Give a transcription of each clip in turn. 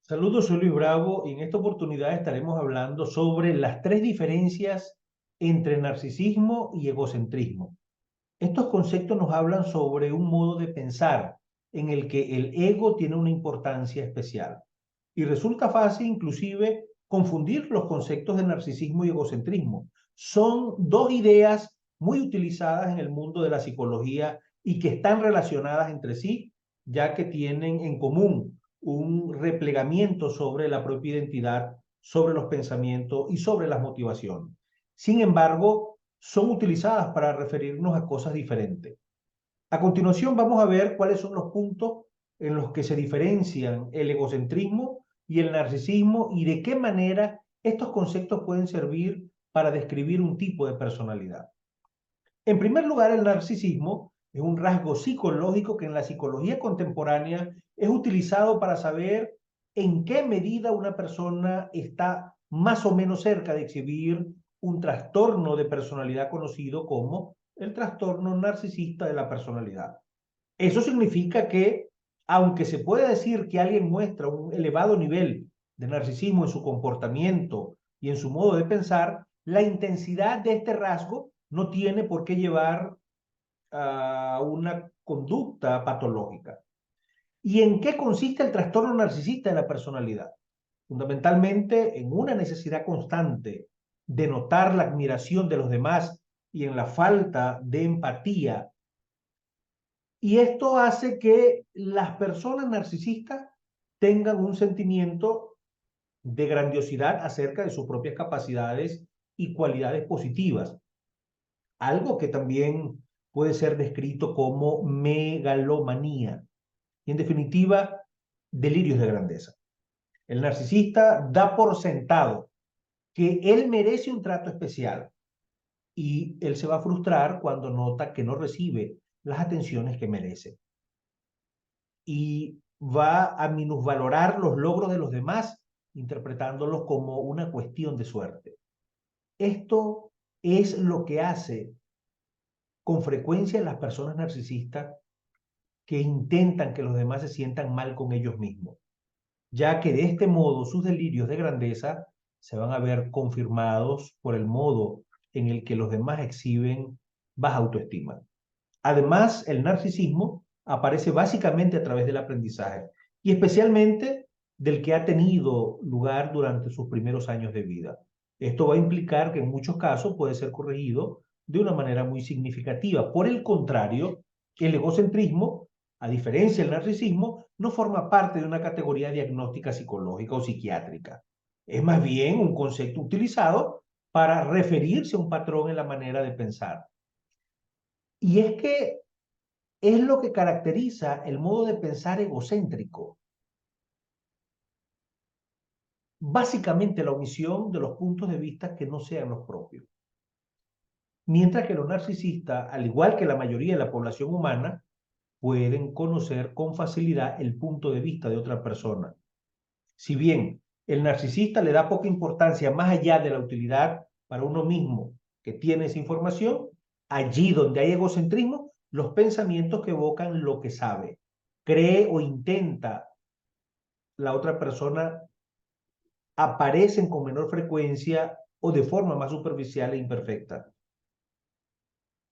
Saludos, soy Luis Bravo y en esta oportunidad estaremos hablando sobre las tres diferencias entre narcisismo y egocentrismo. Estos conceptos nos hablan sobre un modo de pensar en el que el ego tiene una importancia especial. Y resulta fácil inclusive confundir los conceptos de narcisismo y egocentrismo. Son dos ideas muy utilizadas en el mundo de la psicología y que están relacionadas entre sí, ya que tienen en común un replegamiento sobre la propia identidad, sobre los pensamientos y sobre las motivaciones. Sin embargo, son utilizadas para referirnos a cosas diferentes. A continuación vamos a ver cuáles son los puntos en los que se diferencian el egocentrismo y el narcisismo y de qué manera estos conceptos pueden servir para describir un tipo de personalidad. En primer lugar, el narcisismo es un rasgo psicológico que en la psicología contemporánea es utilizado para saber en qué medida una persona está más o menos cerca de exhibir un trastorno de personalidad conocido como el trastorno narcisista de la personalidad. Eso significa que, aunque se puede decir que alguien muestra un elevado nivel de narcisismo en su comportamiento y en su modo de pensar, la intensidad de este rasgo no tiene por qué llevar a una conducta patológica. ¿Y en qué consiste el trastorno narcisista de la personalidad? Fundamentalmente en una necesidad constante de notar la admiración de los demás y en la falta de empatía. Y esto hace que las personas narcisistas tengan un sentimiento de grandiosidad acerca de sus propias capacidades y cualidades positivas, algo que también puede ser descrito como megalomanía y en definitiva delirios de grandeza. El narcisista da por sentado que él merece un trato especial y él se va a frustrar cuando nota que no recibe las atenciones que merece y va a minusvalorar los logros de los demás, interpretándolos como una cuestión de suerte. Esto es lo que hace con frecuencia las personas narcisistas que intentan que los demás se sientan mal con ellos mismos, ya que de este modo sus delirios de grandeza se van a ver confirmados por el modo en el que los demás exhiben baja autoestima. Además, el narcisismo aparece básicamente a través del aprendizaje y especialmente del que ha tenido lugar durante sus primeros años de vida. Esto va a implicar que en muchos casos puede ser corregido de una manera muy significativa. Por el contrario, el egocentrismo, a diferencia del narcisismo, no forma parte de una categoría diagnóstica psicológica o psiquiátrica. Es más bien un concepto utilizado para referirse a un patrón en la manera de pensar. Y es que es lo que caracteriza el modo de pensar egocéntrico. Básicamente la omisión de los puntos de vista que no sean los propios. Mientras que los narcisistas, al igual que la mayoría de la población humana, pueden conocer con facilidad el punto de vista de otra persona. Si bien el narcisista le da poca importancia más allá de la utilidad para uno mismo que tiene esa información, allí donde hay egocentrismo, los pensamientos que evocan lo que sabe, cree o intenta la otra persona aparecen con menor frecuencia o de forma más superficial e imperfecta.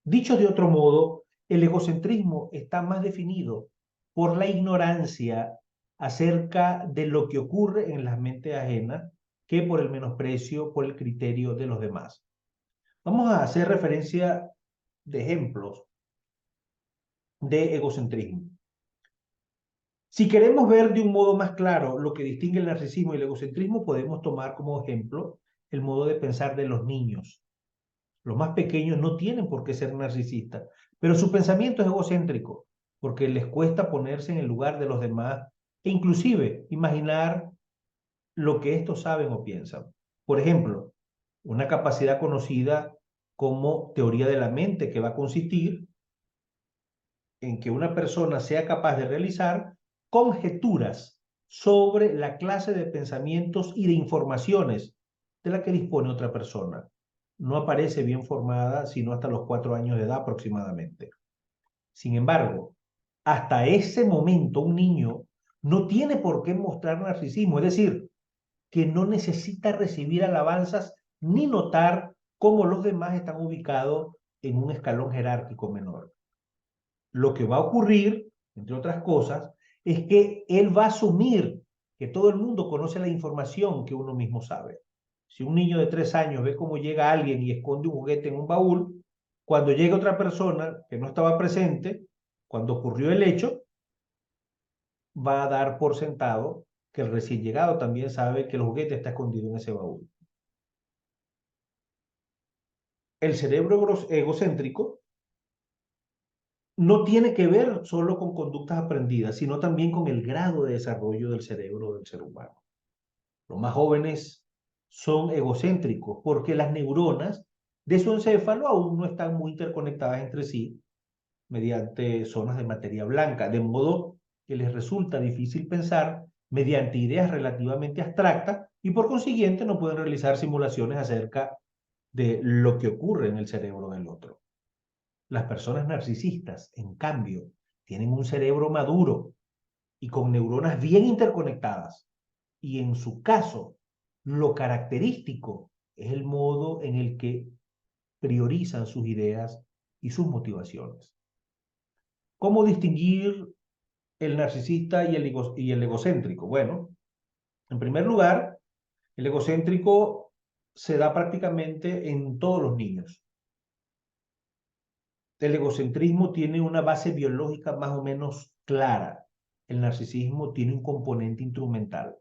Dicho de otro modo, el egocentrismo está más definido por la ignorancia acerca de lo que ocurre en las mentes ajenas que por el menosprecio, por el criterio de los demás. Vamos a hacer referencia de ejemplos de egocentrismo. Si queremos ver de un modo más claro lo que distingue el narcisismo y el egocentrismo, podemos tomar como ejemplo el modo de pensar de los niños. Los más pequeños no tienen por qué ser narcisistas, pero su pensamiento es egocéntrico, porque les cuesta ponerse en el lugar de los demás e inclusive imaginar lo que estos saben o piensan. Por ejemplo, una capacidad conocida como teoría de la mente, que va a consistir en que una persona sea capaz de realizar conjeturas sobre la clase de pensamientos y de informaciones de la que dispone otra persona. No aparece bien formada sino hasta los 4 años de edad aproximadamente. Sin embargo, hasta ese momento un niño no tiene por qué mostrar narcisismo, es decir, que no necesita recibir alabanzas ni notar cómo los demás están ubicados en un escalón jerárquico menor. Lo que va a ocurrir, entre otras cosas, es que él va a asumir que todo el mundo conoce la información que uno mismo sabe. Si un niño de 3 años ve cómo llega alguien y esconde un juguete en un baúl, cuando llega otra persona que no estaba presente, cuando ocurrió el hecho, va a dar por sentado que el recién llegado también sabe que el juguete está escondido en ese baúl. El cerebro egocéntrico no tiene que ver solo con conductas aprendidas, sino también con el grado de desarrollo del cerebro del ser humano. Los más jóvenes son egocéntricos porque las neuronas de su encéfalo aún no están muy interconectadas entre sí mediante zonas de materia blanca, de modo que les resulta difícil pensar mediante ideas relativamente abstractas y por consiguiente no pueden realizar simulaciones acerca de lo que ocurre en el cerebro del otro. Las personas narcisistas, en cambio, tienen un cerebro maduro y con neuronas bien interconectadas. Y en su caso, lo característico es el modo en el que priorizan sus ideas y sus motivaciones. ¿Cómo distinguir el narcisista y el egocéntrico? Bueno, en primer lugar, el egocéntrico se da prácticamente en todos los niños. El egocentrismo tiene una base biológica más o menos clara. El narcisismo tiene un componente instrumental.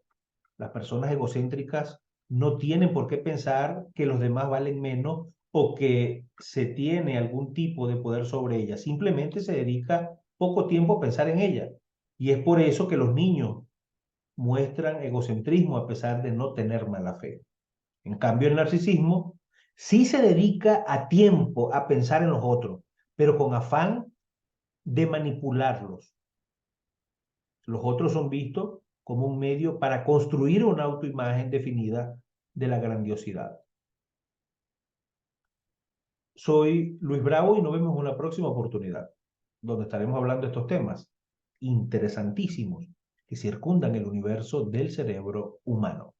Las personas egocéntricas no tienen por qué pensar que los demás valen menos o que se tiene algún tipo de poder sobre ellas. Simplemente se dedica poco tiempo a pensar en ella. Y es por eso que los niños muestran egocentrismo a pesar de no tener mala fe. En cambio, el narcisismo sí se dedica a tiempo a pensar en los otros, pero con afán de manipularlos. Los otros son vistos como un medio para construir una autoimagen definida de la grandiosidad. Soy Luis Bravo y nos vemos en una próxima oportunidad, donde estaremos hablando de estos temas interesantísimos que circundan el universo del cerebro humano.